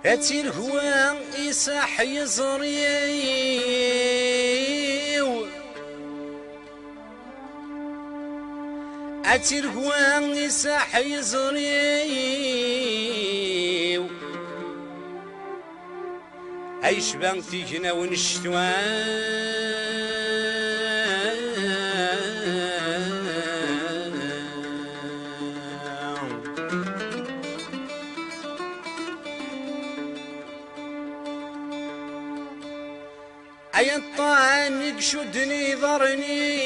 أتي الهوى يصاح يزريو، أتي الهوى يصاح يزريو، أي شبان فيكنا ونشتوان أي الطعن شدني ضرني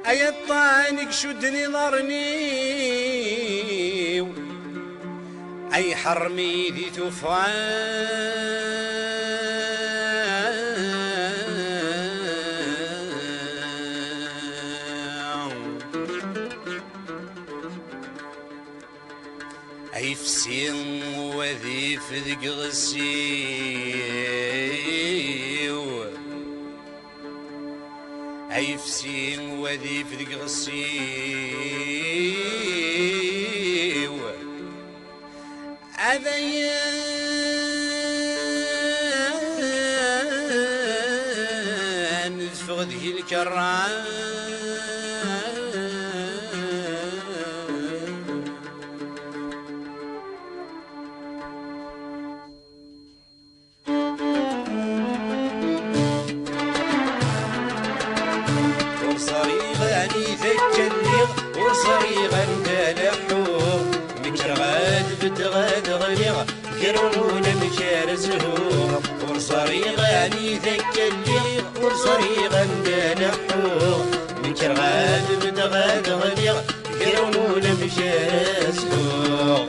أي الطعن شدني ضرني أي حرمي ذي تفعل أي فسين وذي فذق غسيو، أي فسين وذي فذق غسيو، أذيان فغذي الكران وصريغا دلحو مكرغاد بتغاد غليغ كرون مشار زهور وصريغا ذاك الليغ وصريغا دلحو مكرغاد بتغاد غليغ كرون مشار زهور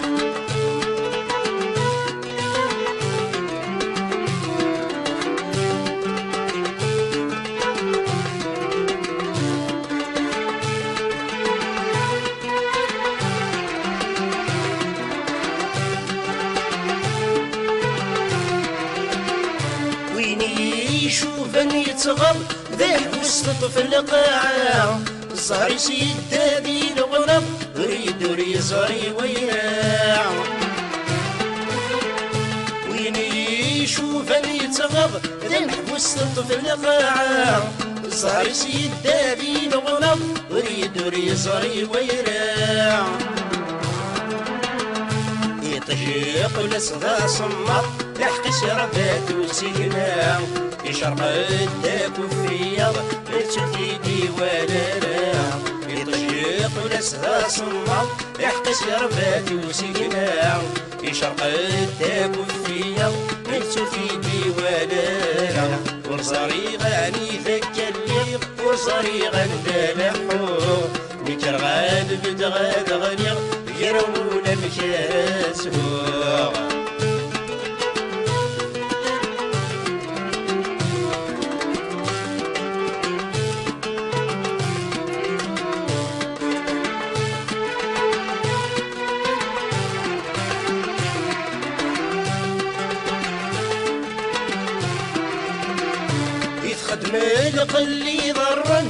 شوفني يتغر ذاك وسط في القاعة صار سيد دابي الغرب ريد ريزاري وياع وين يشوفني يتغر ذاك وسط في القاعة صار سيد دابي الغرب ريد ريزاري وياع يطيق لصغا صمت لحق شربات وسينا يشرب الداك وفيض لتفيدي ولا لا يطيق لسها صمت يحق شربات وسينا يشرب الداك وفيض لتفيدي ولا لا ورصريغاني ذاك الليغ ورصريغان دلحو مكرغان بدغاد غنيغ يرون مكاسوغ خدم القلي ضرن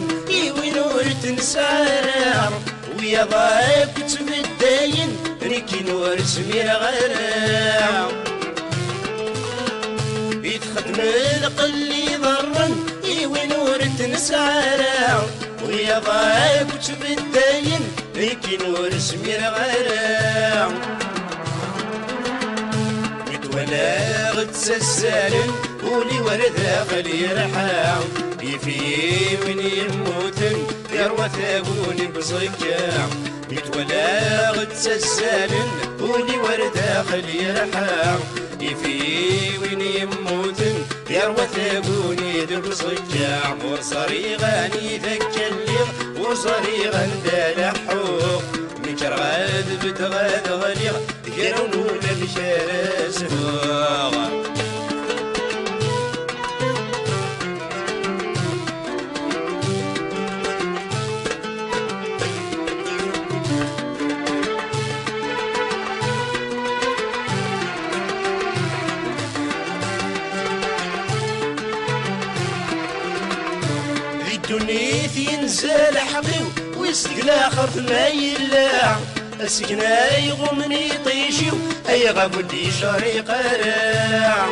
وين ورت نسارع ويا ضايق تبداين ريكي نور سمير غراع يتخدم القلي ضرن وين ورت نسارع ويا ضايق تبداين ريكي نور سمير غراع ولا غد سسالن ولي ورد غلي رحام يفي من يموتن يروى ثابون بصكام يتولى غد سسالن ولي ورد غلي رحام يفي من يموتن يروى ثابون بصكام ورصريغاني ذاك الليغ ورصريغان دلحوق مكرغاد بتغاد غليغ يرونون بشارة سفوغ الدنيا ينزل حقي ويسق الاخر ما يلا السكنة يغمني طيشيو اي غابودي شريق راع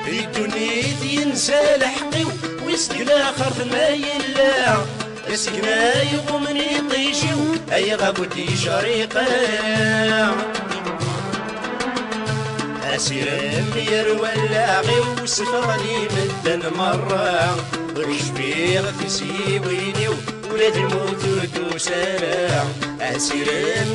الدنيا ينزل حقي ويسق الاخر ما يلا السكنة يغمني طيشيو اي غابودي شريق راع أسير يروى اللاغي وسفرني مدن مرة ورشبيغ في سيويني ولاد الموت وتوسارع أسير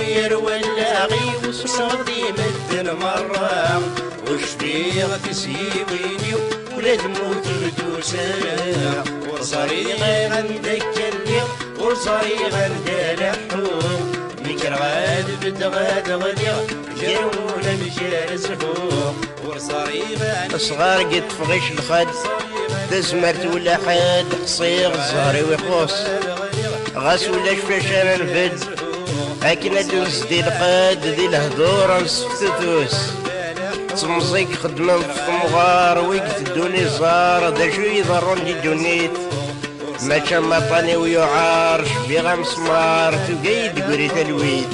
يروى اللاغي وسفرني مدن مرة ورشبيغ في سيويني ولاد الموت وتوسارع ورصريغ عندك اللي ورصريغ عند لحوم ميكر غاد بدغاد غدير جرونا مشار زفوق ورصريغ صغار قد فغيش الخد تزمرت ولا حد قصير الزهري ويقوس غاس ولا شفاشان الفد هاكنا دوز دي القاد دي الهدور نسفتوس تمزيك خدمة في مغار ويقت الدوني زار دا شو يضرون دي دونيت ما كان مطاني ويعار شبيغة مسمار تقيد قريت الويد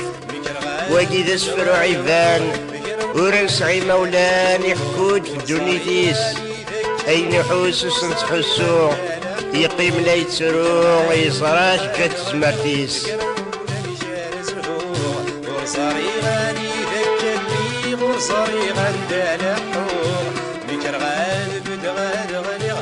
واقيد اسفر عيفان ورنسعي مولان يحكود في دونيتيس اين يحوس وسنتحسو يقيم لا يتسرو يصراش جات زمرتيس ورصريغاني ذكرني ورصريغان دالحو ميكر غالب دغاد غليغ